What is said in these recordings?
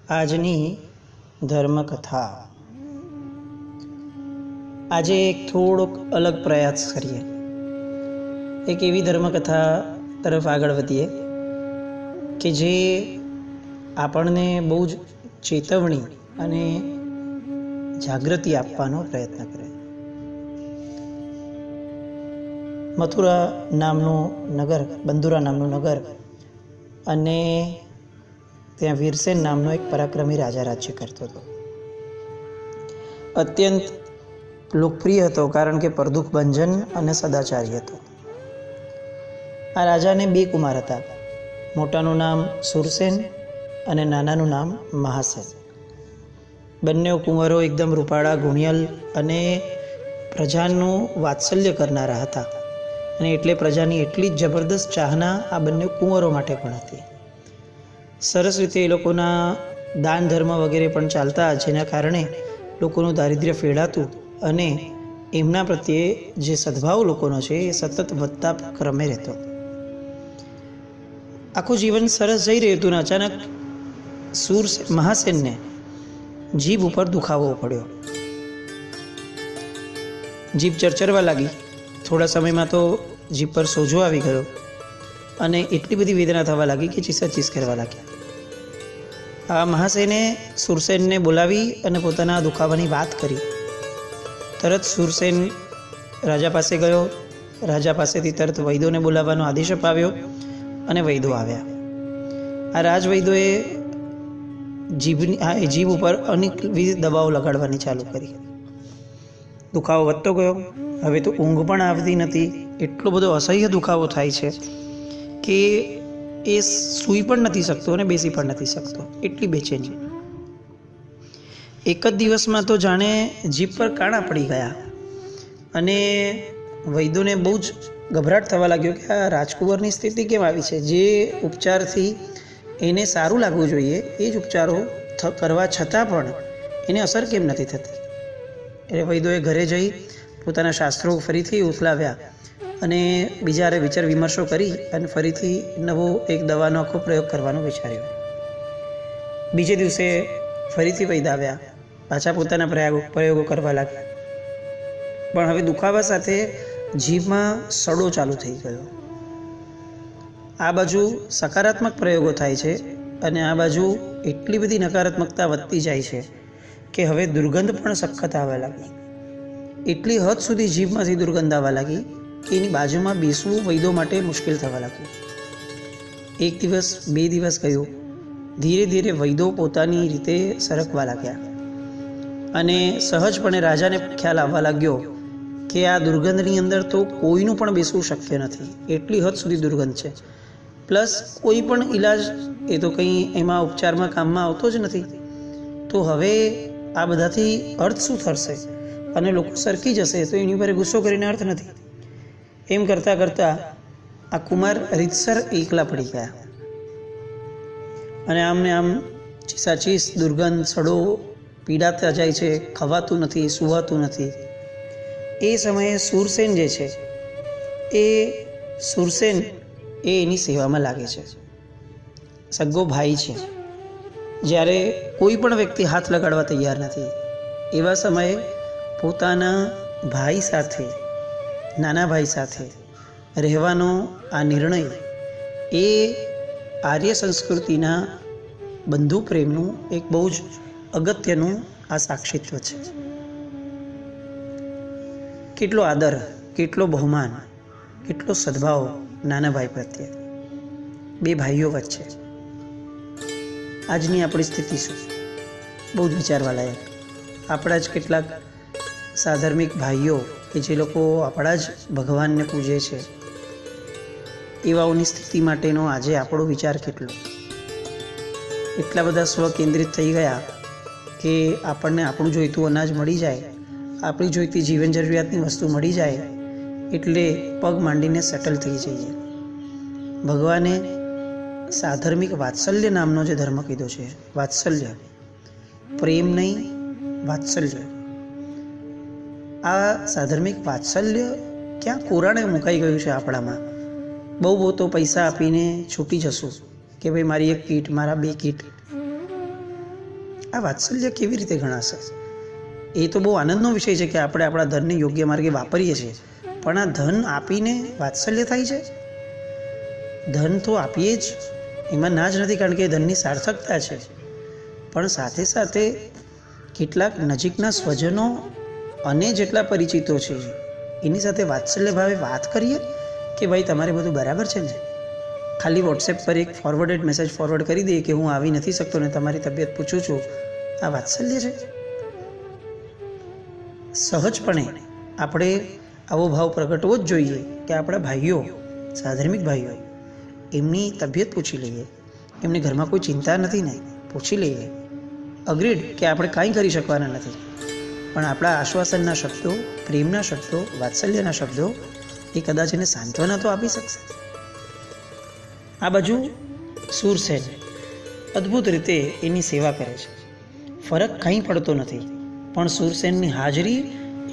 આજની ધર્મકથા. આજે એક થોડોક અલગ પ્રયાસ કરીએ. એક એવી ધર્મકથા તરફ આગળ વધીએ કે જે આપણને બહુ જ ચેતવણી અને જાગૃતિ આપવાનો પ્રયત્ન કરે. મથુરા નામનું નગર, બંદુરા નામનું નગર, અને ત્યાં વીરસેન નામનો એક પરાક્રમી રાજા રાજ્ય કરતો હતો. અત્યંત લોકપ્રિય હતો, કારણ કે પરદુખ ભંજન અને સદાચારી હતો. આ રાજાને બે કુમાર હતા. મોટાનું નામ સુરસેન અને નાનાનું નામ મહાસેન. બંને કુંવરો એકદમ રૂપાળા, ગુણિયલ અને પ્રજાનું વાત્સલ્ય કરનારા હતા. અને એટલે પ્રજાની એટલી જ જબરદસ્ત ચાહના આ બંને કુંવરો માટે પણ હતી. સરસ રીતે એ લોકોના દાન ધર્મ વગેરે પણ ચાલતા, જેના કારણે લોકોનું દારિદ્ર્ય ફેડાતું અને એમના પ્રત્યે જે સદભાવ લોકોનો છે એ સતત વધતા ક્રમે રહેતો. આખું જીવન સરસ જઈ રહ્યું હતું ને અચાનક મહાસેનને જીભ ઉપર દુખાવો પડ્યો. જીભ ચરચરવા લાગી. થોડા સમયમાં તો જીભ પર સોજો આવી ગયો અને એટલી બધી વેદના થવા લાગી કે ચીસાચીસ કરવા લાગ્યા. આ મહાસેને સુરસેનને બોલાવી અને પોતાના દુખાવાની વાત કરી. તરત સુરસેન રાજા પાસે ગયો. રાજા પાસેથી તરત વૈદોને બોલાવવાનો આદેશ અપાવ્યો અને વૈદો આવ્યા. આ રાજવૈદોએ જીભ ઉપર અનેકવિધ દવાઓ લગાડવાની ચાલુ કરી. દુખાવો વધતો ગયો. હવે તો ઊંઘ પણ આવતી નથી. એટલો બધો અસહ્ય દુખાવો થાય છે કે એ સૂઈ પણ નથી શકતો અને બેસી પણ નથી શકતો, એટલી બેચેની. એક જ દિવસમાં તો જાણે જીભ પર કાણા પડી ગયા અને વૈદોને બહુ જ ગભરાટ થવા લાગ્યો કે આ રાજકુંવરની સ્થિતિ કેમ આવી છે. જે ઉપચારથી એને સારું લાગવું જોઈએ એ જ ઉપચારો કરવા છતાં પણ એને અસર કેમ નથી થતી. એટલે વૈદોએ ઘરે જઈ પોતાના શાસ્ત્રો ફરીથી ઉથલાવ્યા અને બીજા વિચાર વિમર્શો કરી અને ફરીથી નવો એક દવાનો આખો પ્રયોગ કરવાનો વિચાર્યો. બીજે દિવસે ફરીથી વૈદ આવ્યા. પાછા પોતાના પ્રયોગો કરવા લાગ્યા. પણ હવે દુખાવા સાથે જીભમાં સડો ચાલુ થઈ ગયો. આ બાજુ સકારાત્મક પ્રયોગો થાય છે અને આ બાજુ એટલી બધી નકારાત્મકતા વધતી જાય છે કે હવે દુર્ગંધ પણ સખત આવવા લાગી. એટલી હદ સુધી જીભમાંથી દુર્ગંધ આવવા લાગી કે એની બાજુમાં બેસવું વૈદો માટે મુશ્કેલ થવા લાગ્યું. એક દિવસ, બે દિવસ ગયો. ધીરે ધીરે વૈદો પોતાની રીતે સરકવા લાગ્યા અને સહજપણે રાજાને ખ્યાલ આવવા લાગ્યો કે આ દુર્ગંધની અંદર તો કોઈનું પણ બેસવું શક્ય નથી. એટલી હદ સુધી દુર્ગંધ છે. પ્લસ કોઈ પણ ઈલાજ એ તો કંઈ એમાં ઉપચારમાં કામમાં આવતો જ નથી. તો હવે આ બધાથી અર્થ શું થશે અને લોકો સરકી જશે તો એની ઉપર ગુસ્સો કરીને અર્થ નથી. એમ કરતાં કરતાં આ કુમાર રીતસર એકલા પડી ગયા અને આમને આમ ચીસાચીસ, દુર્ગંધ, સડો પીડાતા જાય છે. ખવાતું નથી, સુવાતું નથી. એ સમયે સુરસેન જે છે એ એની સેવામાં લાગે છે. સગ્ગો ભાઈ છે. જ્યારે કોઈ પણ વ્યક્તિ હાથ લગાડવા તૈયાર નથી, એવા સમયે પોતાના ભાઈ સાથે, નાના ભાઈ સાથે રહેવાનો આ નિર્ણય એ આર્ય સંસ્કૃતિના બંધુ પ્રેમનું એક બહુ જ અગત્યનું આ સાક્ષીત્વ છે. કેટલો આદર, કેટલો બહુમાન, કેટલો સદભાવ નાના ભાઈ પ્રત્યે, બે ભાઈઓ વચ્ચે. આજની આપણી સ્થિતિ શું? બહુ જ વિચારવા લાયક. આપણા જ કેટલાક સાધર્મિક ભાઈઓ કે જે લોકો આપણા જ ભગવાનને પૂજે છે, એવાઓની સ્થિતિ માટેનો આજે આપણો વિચાર કેટલો. એટલા બધા સ્વકેન્દ્રિત થઈ ગયા કે આપણને આપણું જોઈતું અનાજ મળી જાય, આપણી જોઈતી જીવન જરૂરિયાતની વસ્તુ મળી જાય એટલે પગ માંડીને સેટલ થઈ જઈએ. ભગવાને સાધર્મિક વાત્સલ્ય નામનો જે ધર્મ કીધો છે, વાત્સલ્ય, પ્રેમ નહીં, વાત્સલ્ય. આ સાધર્મિક વાત્સલ્ય ક્યાં કોરાણે મુકાઈ ગયું છે આપણામાં. બહુ તો પૈસા આપીને છૂટી જશું કે ભાઈ મારી એક કીટ, મારા બે કીટ, આ વાત્સલ્ય કેવી રીતે ગણાશે? એ તો બહુ આનંદનો વિષય છે કે આપણે આપણા ધનને યોગ્ય માર્ગે વાપરીએ છીએ, પણ આ ધન આપીને વાત્સલ્ય થાય છે? ધન તો આપીએ જ, એમાં ના જ નથી, કારણ કે ધનની સાર્થકતા છે, પણ સાથે સાથે કેટલાક નજીકના સ્વજનો અને જેટલા પરિચિતો છે એની સાથે વાત્સલ્ય ભાવે વાત કરીએ કે ભાઈ તમારે બધું બરાબર છે ને? ખાલી વોટ્સએપ પર એક ફોરવર્ડેડ મેસેજ ફોરવર્ડ કરી દઈએ કે હું આવી નથી શકતો ને તમારી તબિયત પૂછું છું, આ વાત્સલ્ય છે? સહજપણે આપણે આવો ભાવ પ્રગટવો જ જોઈએ કે આપણા ભાઈઓ, સાધર્મિક ભાઈઓ, એમની તબિયત પૂછી લઈએ, એમને ઘરમાં કોઈ ચિંતા નથી ને પૂછી લઈએ. અગ્રીડ કે આપણે કાંઈ કરી શકવાના નથી, પણ આપણા આશ્વાસનના શબ્દો, પ્રેમના શબ્દો, વાત્સલ્યના શબ્દો એ કદાચ એને સાંત્વના તો આપી શકશે. આ બાજુ શૂરસેન અદ્ભુત રીતે એની સેવા કરે છે, ફરક કંઈ પડતો નથી, પણ શૂરસેનની હાજરી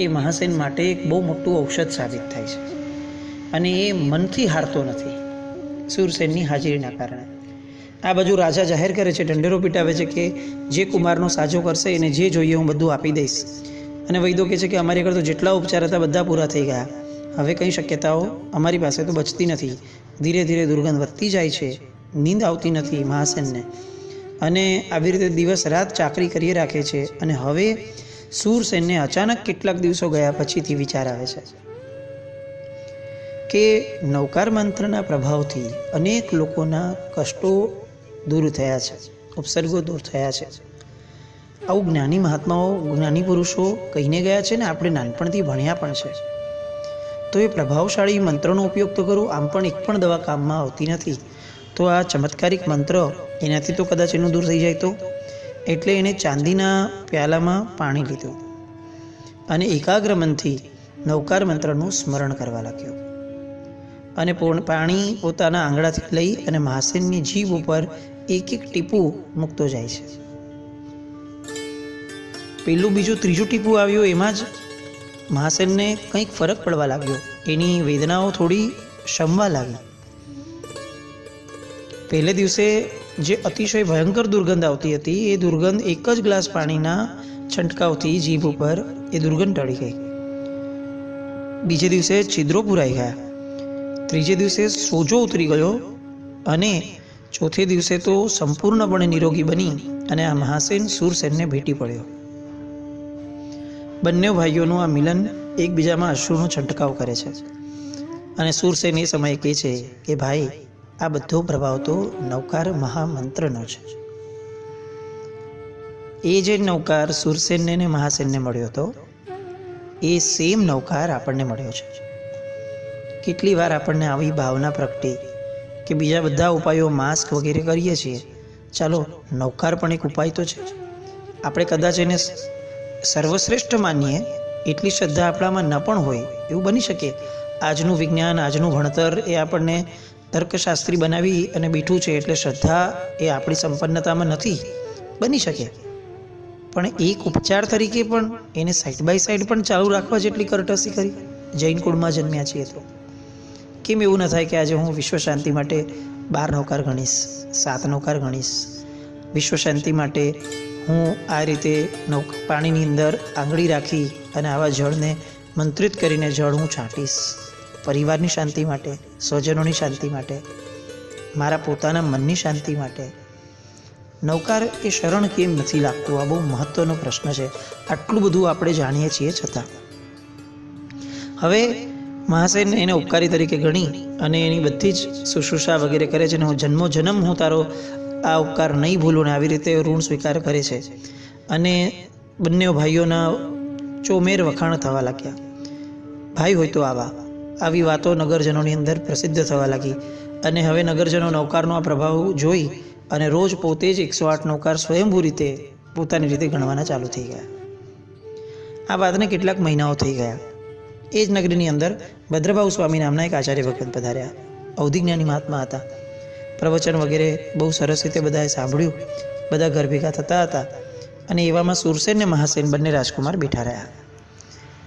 એ મહાસેન માટે એક બહુ મોટું ઔષધ સાબિત થાય છે, અને એ મનથી હારતો નથી શૂરસેનની હાજરીના કારણે. આ બાજુ રાજા જાહેર કરે છે, ઢંઢેરો પીટાવે છે કે જે કુમારનો સાજો કરશે એને જે જોઈએ હું બધું આપી દઈશ. અને વૈદો કહે છે કે અમારી આગળ તો જેટલા ઉપચાર હતા બધા પૂરા થઈ ગયા, હવે કંઈ શક્યતાઓ અમારી પાસે તો બચતી નથી. ધીરે ધીરે દુર્ગંધ વધતી જાય છે, નીંદ આવતી નથી મહાસેનને, અને આવી રીતે દિવસ રાત ચાકરી કરી રાખે છે. અને હવે શૂરસેનને અચાનક કેટલાક દિવસો ગયા પછીથી વિચાર આવે છે કે નૌકાર મંત્રના પ્રભાવથી અનેક લોકોના કષ્ટો દૂર થયા છે, ઉપસર્ગો દૂર થયા છે. આવું જ્ઞાની મહાત્માઓ, જ્ઞાની પુરુષો કહીને ગયા છે ને આપણે નાનપણથી ભણ્યા પણ છે. તો એ પ્રભાવશાળી મંત્રનો ઉપયોગ તો કરું, આમ પણ એક પણ દવા કામમાં આવતી નથી. તો આ ચમત્કારિક મંત્ર એનાથી તો કદાચ એનું દૂર થઈ જાય તો. એટલે એણે ચાંદીના પ્યાલામાં પાણી લીધું અને એકાગ્ર મનથી નૌકાર મંત્રનું સ્મરણ કરવા લાગ્યો. અને પાણી પોતાના આંગળાથી લઈ અને મહાસેનની જીભ ઉપર એક એક ટીપું મૂકતો જાય છે. પેલું, બીજું, ત્રીજું ટીપું આવ્યું, એમાં જ મહાસેનને કંઈક ફરક પડવા લાગ્યો, એની વેદનાઓ થોડી શમવા લાગી. પહેલે દિવસે જે અતિશય ભયંકર દુર્ગંધ આવતી હતી એ દુર્ગંધ એક જ ગ્લાસ પાણીના છંટકાવથી જીભ ઉપર એ દુર્ગંધ ટળી ગઈ. બીજે દિવસે છિદ્રો પુરાઈ ગયા, ત્રીજે દિવસે સોજો ઉતરી ગયો, અને ચોથે દિવસે તો સંપૂર્ણપણે નિરોગી બની અને આ મહાસેન શૂરસેનને ભેટી પડ્યો. બંને ભાઈઓનું આ મિલન એકબીજામાં અશ્રુનો છંટકાવ કરે છે. અને શૂરસેન એ સમયે કહે છે કે ભાઈ, આ બધો પ્રભાવ તો નૌકાર મહામંત્રનો છે. એ જે નૌકાર શૂરસેનને ને મહાસેનને મળ્યો હતો એ સેમ નૌકાર આપણને મળ્યો છે. કેટલી વાર આપણને આવી ભાવના પ્રગટે કે બીજા બધા ઉપાયો, માસ્ક વગેરે કરીએ છીએ, ચાલો નૌકાર પણ એક ઉપાય તો છે. આપણે કદાચ એને સર્વશ્રેષ્ઠ માનીએ, એટલી શ્રદ્ધા આપણામાં ન પણ હોય, એવું બની શકે. આજનું વિજ્ઞાન, આજનું ભણતર એ આપણને તર્કશાસ્ત્રી બનાવી અને બેઠું છે, એટલે શ્રદ્ધા એ આપણી સંપન્નતામાં નથી, બની શકે. પણ એક ઉપચાર તરીકે પણ એને સાઈડ બાય સાઈડ પણ ચાલુ રાખવા જેટલી કરટસી કરી. જૈન કુળમાં જન્મ્યા છીએ તો કેમ એવું ન થાય કે આજે હું વિશ્વ શાંતિ માટે 12 નૌકાર ગણીશ, 7 નૌકાર ગણીશ, વિશ્વ શાંતિ માટે હું આ રીતે પાણીની અંદર આંગળી રાખી અને આવા જળને મંત્રિત કરીને જળ હું છાંટીશ, પરિવારની શાંતિ માટે, સ્વજનોની શાંતિ માટે, મારા પોતાના મનની શાંતિ માટે. નૌકાર એ શરણ કેમ નથી લાગતું? આ બહુ મહત્વનો પ્રશ્ન છે. આટલું બધું આપણે જાણીએ છીએ છતાં. હવે મહાસેન એને ઉપકારી તરીકે ગણી અને એની બધી જ શુશ્રૂષા વગેરે કરે છે. અને હું જન્મો જન્મ હું તારો આ ઉપકાર નહીં ભૂલું ને આવી રીતે ઋણ સ્વીકાર કરે છે. અને બંને ભાઈઓના ચોમેર વખાણ થવા લાગ્યા. ભાઈ હોય તો આવી વાતો નગરજનોની અંદર પ્રસિદ્ધ થવા લાગી. અને હવે નગરજનો નૌકારનો આ પ્રભાવ જોઈ અને રોજ પોતે જ 108 નૌકાર સ્વયંભૂ રીતે પોતાની રીતે ગણવાના ચાલુ થઈ ગયા. આ વાતને કેટલાક મહિનાઓ થઈ ગયા. એ જ નગરીની અંદર ભદ્રભાઉ સ્વામી નામના એક આચાર્ય ભગવંત પધાર્યા. અવધિજ્ઞાની મહાત્મા હતા. પ્રવચન વગેરે બહુ સરસ રીતે બધાએ સાંભળ્યું. બધા ઘર ભેગા થતા હતા. અને એવામાં શૂરસેન ને મહાસેન બંને રાજકુમાર બેઠા રહ્યા.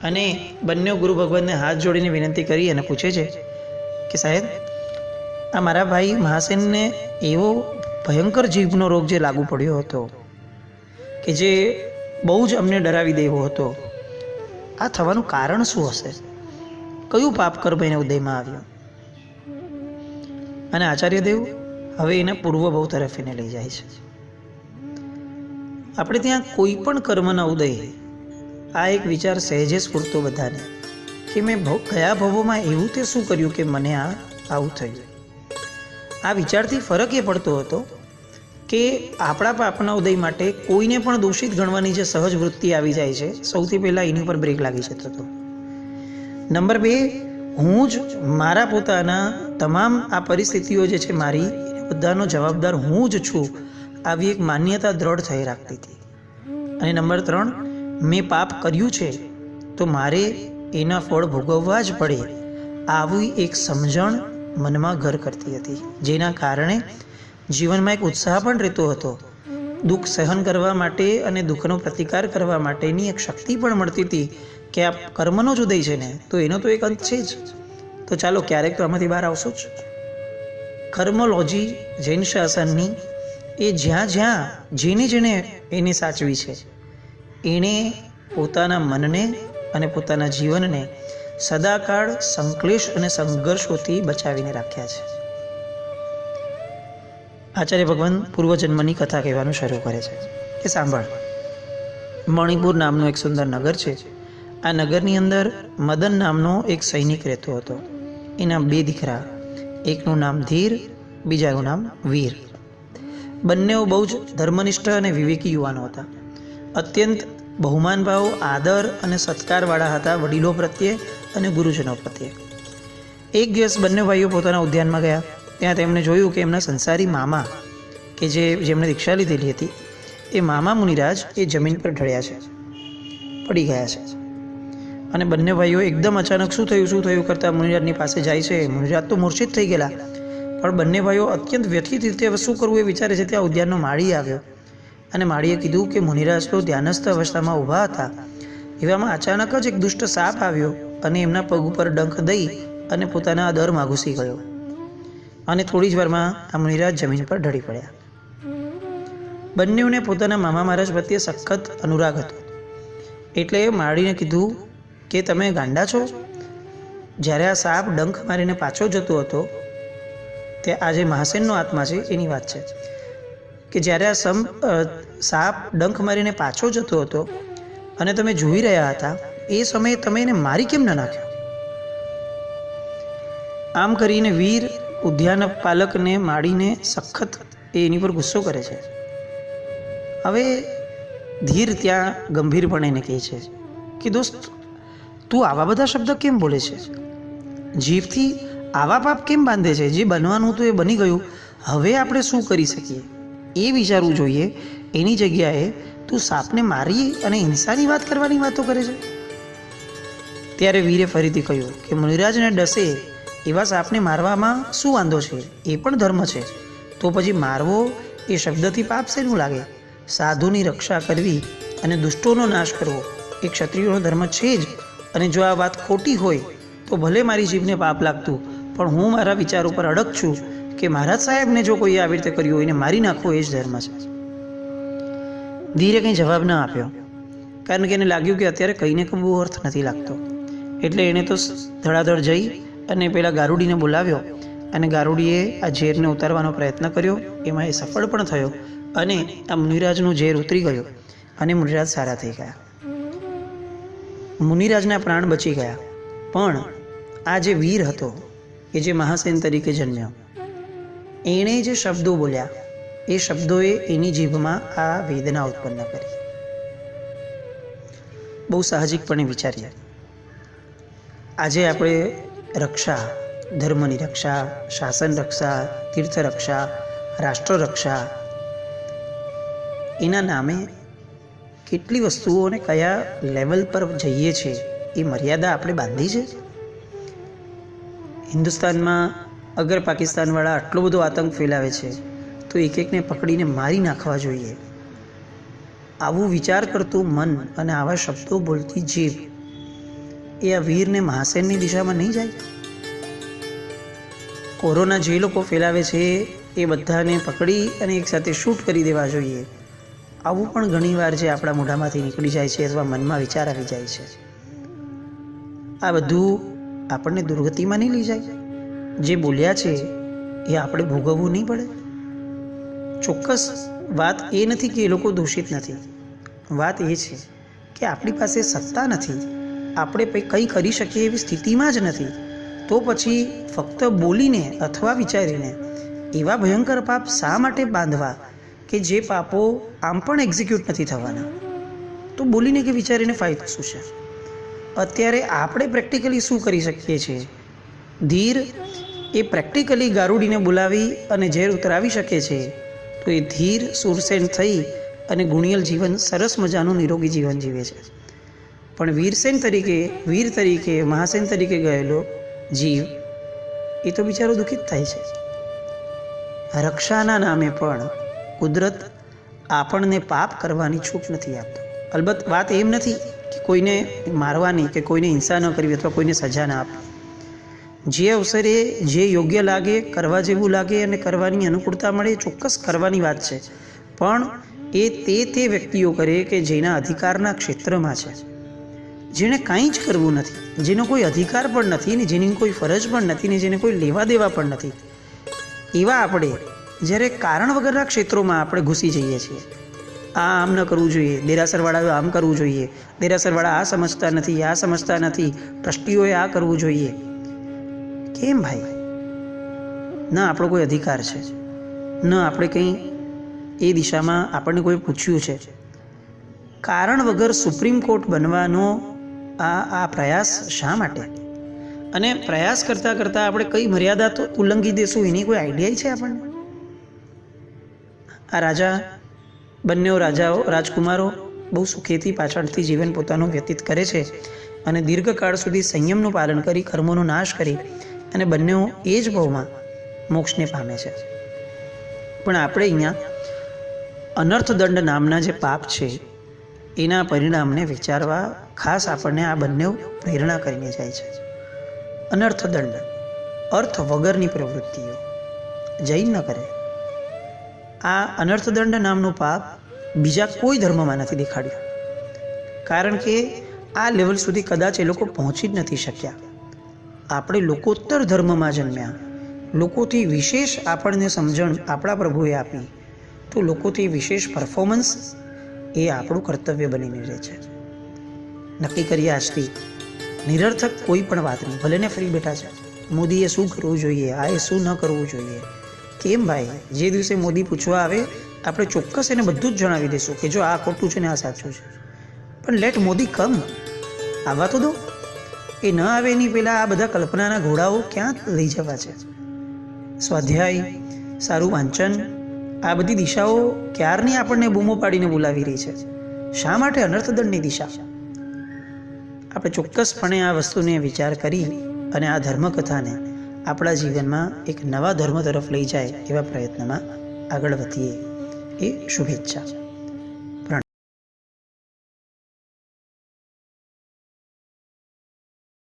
અને બંને ગુરુ ભગવાનને હાથ જોડીને વિનંતી કરી અને પૂછે છે કે સાહેબ, આ મારા ભાઈ મહાસેનને એવો ભયંકર જીભનો રોગ જે લાગુ પડ્યો હતો, કે જે બહુ જ અમને ડરાવી દેવો હતો. આ થવાનું કારણ શું હશે? કયું પાપ કર્મ એને ઉદયમાં આવ્યું? અને આચાર્યદેવ હવે એના પૂર્વભાવ તરફ એને લઈ જાય છે. આપણે ત્યાં કોઈ પણ કર્મના ઉદય, આ એક વિચાર સહેજે સ્ફૂરતો બધાને કે મેં ગયા ભવોમાં એવું તે શું કર્યું કે મને આવું થયું. આ વિચારથી ફરક એ પડતો હતો કે આપણા પાપના ઉદય માટે કોઈને પણ દોષિત ગણવાની જે સહજ વૃત્તિ આવી જાય છે, સૌથી પહેલાં એની ઉપર બ્રેક લાગી જતો હતો. નંબર 2, હું જ મારા પોતાના તમામ આ પરિસ્થિતિઓ જે છે મારી, એને બધાનો જવાબદાર હું જ છું, આવી એક માન્યતા દ્રઢ થઈ રાખતી હતી. અને નંબર 3, મેં પાપ કર્યું છે તો મારે એના ફળ ભોગવવા જ પડે, આવી એક સમજણ મનમાં ઘર કરતી હતી, જેના કારણે જીવનમાં એક ઉત્સાહ પણ રહેતો હતો. દુઃખ સહન કરવા માટે અને દુઃખનો પ્રતિકાર કરવા માટેની એક શક્તિ પણ મળતી હતી કે આ કર્મનો જ ઉદય છે ને, તો એનો તો એક અંત છે જ. તો ચાલો ક્યારેક તો આમાંથી બહાર આવશો જ. કર્મોલોજી જૈન શાસનની એ જ્યાં જેને એને સાચવી છે, એણે પોતાના મનને અને પોતાના જીવનને સદાકાળ સંક્લેશ અને સંઘર્ષોથી બચાવીને રાખ્યા છે. આચાર્ય ભગવાન પૂર્વજન્મની કથા કહેવાનું શરૂ કરે છે કે સાંભળ, મણિપુર નામનું એક સુંદર નગર છે. આ નગરની અંદર મદન નામનો એક સૈનિક રહેતો હતો. એના 2 દીકરા, એકનું નામ ધીર, બીજાનું નામ વીર. બંને બહુ જ ધર્મનિષ્ઠ અને વિવેકી યુવાનો હતા. અત્યંત બહુમાન ભાવ, આદર અને સત્કારવાળા હતા વડીલો પ્રત્યે અને ગુરુજનો પ્રત્યે. એક દિવસ બંને ભાઈઓ પોતાના ઉદ્યાનમાં ગયા. ત્યાં તેમણે જોયું કે એમના સંસારી મામા કે જેમણે દીક્ષા લીધેલી હતી, એ મામા મુનિરાજ એ જમીન પર ઢળ્યા છે, પડી ગયા છે. અને બંને ભાઈઓ એકદમ અચાનક શું થયું કરતા મુનિરાજની પાસે જાય છે. મુનિરાજ તો મૂર્છિત થઈ ગયેલા, પણ બંને ભાઈઓ અત્યંત વ્યથિત રીતે હવે શું કરવું એ વિચારે છે. ત્યાં ઉદ્યાનનો માળી આવ્યો અને માળીએ કીધું કે મુનિરાજ તો ધ્યાનસ્થ અવસ્થામાં ઊભા હતા, એવામાં અચાનક જ એક દુષ્ટ સાપ આવ્યો અને એમના પગ ઉપર ડંખ દઈ અને પોતાના દરમાં ઘૂસી ગયો. અને થોડી જ વારમાં આ મુનિરાજ જમીન પર ઢળી પડ્યા. બંનેઓને પોતાના મામા મહારાજ પ્રત્યે સખત અનુરાગ હતો, એટલે માળીને કીધું કે તમે ગાંડા છો? જ્યારે આ સાપ ડંખ મારીને પાછો જતો હતો, તે આ જે મહાસેનનો આત્મા છે એની વાત છે કે જ્યારે આ સાપ ડંખ મારીને પાછો જતો હતો અને તમે જોઈ રહ્યા હતા, એ સમયે તમે એને મારી કેમ ન નાખ્યો? આમ કરીને વીર ઉદ્યાન પાલકને માળીને સખત એની પર ગુસ્સો કરે છે. હવે ધીર ત્યાં ગંભીરપણે એને કહે છે કે દોસ્ત, તું આવા બધા શબ્દ કેમ બોલે છે? જીભથી આવા પાપ કેમ બાંધે છે? જે બનવાનું તો એ બની ગયું, હવે આપણે શું કરી શકીએ એ વિચારવું જોઈએ. એની જગ્યાએ તું સાપને મારી અને હિંસાની વાત કરવાની વાતો કરે છે. ત્યારે વીરે ફરીથી કહ્યું કે મુનિરાજને ડસે એવા સાપને મારવામાં શું વાંધો છે? એ પણ ધર્મ છે. તો પછી મારવો એ શબ્દથી પાપ શેનું લાગે? સાધુની રક્ષા કરવી અને દુષ્ટોનો નાશ કરવો એ ક્ષત્રિયોનો ધર્મ છે જ. અને જો આ વાત ખોટી હોય તો ભલે મારી જીભને પાપ લાગતું, પણ હું મારા વિચાર ઉપર અડગ છું કે મહારાજ સાહેબને જો કોઈ આવી રીતે કર્યું હોય એને મારી નાખવો એ જ ધર્મ છે. ધીરે કંઈ જવાબ ન આપ્યો, કારણ કે એને લાગ્યું કે અત્યારે કંઈને કંઈ બહુ અર્થ નથી લાગતો. એટલે એણે તો ધડાધડ જઈ અને પેલા ગારુડીને બોલાવ્યો અને ગારુડીએ આ ઝેરને ઉતારવાનો પ્રયત્ન કર્યો. એમાં એ સફળ પણ થયો અને આ મુનિરાજનું ઝેર ઉતરી ગયું અને મુનિરાજ સારા થઈ ગયા. મુનિરાજના પ્રાણ બચી ગયા. પણ આ જે વીર હતો કે જે મહાસેન તરીકે જન્મ્યો, એણે જે શબ્દો બોલ્યા એ શબ્દોએ એની જીભમાં આ વેદના ઉત્પન્ન કરી. બહુ સાહજિકપણે વિચારીએ, આજે આપણે રક્ષા, ધર્મની રક્ષા, શાસન રક્ષા, તીર્થ રક્ષા, રાષ્ટ્ર રક્ષા, એના નામે કેટલી વસ્તુઓ અને કયા લેવલ પર જઈએ છીએ એ મર્યાદા આપણે બાંધી છે. હિન્દુસ્તાનમાં અગર પાકિસ્તાનવાળા આટલો બધો આતંક ફેલાવે છે તો એક એકને પકડીને મારી નાખવા જોઈએ. આવું વિચાર કરતું મન અને આવા શબ્દો બોલતી જીભ એ આ વીરને મહાસેનની દિશામાં નહીં જાય? કોરોના જે લોકો ફેલાવે છે એ બધાને પકડી અને એકસાથે શૂટ કરી દેવા જોઈએ. આવું પણ ઘણીવાર જે આપણા મોઢામાંથી નીકળી જાય છે અથવા મનમાં વિચાર આવી જાય છે, આ બધું આપણને દુર્ગતિમાં નહીં લઈ જાય? જે બોલ્યા છે એ આપણે ભોગવવું નહીં પડે? ચોક્કસ વાત એ નથી કે એ લોકો દોષિત નથી. વાત એ છે કે આપણી પાસે સત્તા નથી, આપણે કંઈ કરી શકીએ એવી સ્થિતિમાં જ નથી. તો પછી ફક્ત બોલીને અથવા વિચારીને એવા ભયંકર પાપ શા માટે બાંધવા કે જે પાપો આમ પણ એક્ઝિક્યુટ નથી થવાના? તો બોલીને કે વિચારીને ફાયદો શું છે? અત્યારે આપણે પ્રેક્ટિકલી શું કરી શકીએ છીએ? ધીર એ પ્રેક્ટિકલી ગારુડીને બોલાવી અને ઝેર ઉતરાવી શકે છે. તો એ ધીર સુરસેન થઈ અને ગુણિયલ જીવન, સરસ મજાનું નિરોગી જીવન જીવે છે. પણ વીર તરીકે મહાસેન તરીકે ગયેલો જીવ એ તો બિચારો દુઃખિત થાય છે. રક્ષાના નામે પણ કુદરત આપણને પાપ કરવાની છૂટ નથી આપતો. અલબત્ત વાત એમ નથી કે કોઈને મારવાની કે કોઈને હિંસા ન કરવી અથવા કોઈને સજા ના આપવી. જે અવસરે જે યોગ્ય લાગે, કરવા જેવું લાગે અને કરવાની અનુકૂળતા મળે, ચોક્કસ કરવાની વાત છે. પણ એ તે વ્યક્તિઓ કરે કે જેના અધિકારના ક્ષેત્રમાં છે, જેણે કાંઈ જ કરવું નથી, જેનો કોઈ અધિકાર પણ નથી ને જેની કોઈ ફરજ પણ નથી ને જેને કોઈ લેવા દેવા પણ નથી. એવા આપણે જ્યારે કારણ વગરના ક્ષેત્રોમાં આપણે ઘૂસી જઈએ છીએ. આમ ન કરવું જોઈએ, દેરાસરવાળાએ આમ કરવું જોઈએ, દેરાસરવાળા આ સમજતા નથી, ટ્રસ્ટીઓએ આ કરવું જોઈએ. કેમ ભાઈ? ન આપણો કોઈ અધિકાર છે, ન આપણે કંઈ એ દિશામાં આપણને કોઈ પૂછ્યું છે. કારણ વગર સુપ્રીમ કોર્ટ બનવાનો આ પ્રયાસ શા માટે? અને પ્રયાસ કરતાં આપણે કઈ મર્યાદા તો ઉલ્લંઘી દેશું એની કોઈ આઈડિયા છે આપણને? આ બંને રાજકુમારો બહુ સુખેથી પાછળથી જીવન પોતાનું વ્યતીત કરે છે અને દીર્ઘકાળ સુધી સંયમનું પાલન કરી, કર્મોનો નાશ કરી અને બંને એ જ ભાવમાં મોક્ષને પામે છે. પણ આપણે અહીંયા અનર્થદંડ નામના જે પાપ છે એના પરિણામને વિચારવા ખાસ આપણને આ બંને પ્રેરણા કરીને જાય છે. અનર્થદંડ, અર્થ વગરની પ્રવૃત્તિઓ જૈન ન કરે. આ અનર્થદંડ નામનું પાપ બીજા કોઈ ધર્મમાં નથી દેખાડ્યું, કારણ કે આ લેવલ સુધી કદાચ એ લોકો પહોંચી જ નથી શક્યા. આપણે લોકોત્તર ધર્મમાં જન્મ્યા, લોકોથી વિશેષ આપણને સમજણ આપણા પ્રભુએ આપી, તો લોકોથી વિશેષ પરફોર્મન્સ એ આપણું કર્તવ્ય બનીને રહે છે. નક્કી કરીએ આજથી નિરર્થક કોઈ પણ વાત નહીં. ભલે ને ફ્રી બેઠા છે, મોદીએ શું કરવું જોઈએ, આએ શું ન કરવું જોઈએ. કેમ ભાઈ? જે દિવસે મોદી પૂછવા આવે આપણે ચોક્કસ એને બધું જ જણાવી દઈશું કે જો આ ખોટું છે ને આ સાચું છે. પણ લેટ મોદી કમ, આવવા તો દો. એ ન આવે એની પહેલાં આ બધા કલ્પનાના ઘોડાઓ ક્યાં લઈ જવા છે? સ્વાધ્યાય, સારું વાંચન, આ બધી દિશાઓ ક્યારની આપણને બૂમો પાડીને બોલાવી રહી છે. શા માટે અનર્થદંડની દિશા? આપણે ચોક્કસપણે આ વસ્તુને વિચાર કરી અને આ ધર્મકથાને આપણા જીવનમાં એક નવા ધર્મ તરફ લઈ જાય એવા પ્રયત્નમાં આગળ વધીએ, એ શુભેચ્છા.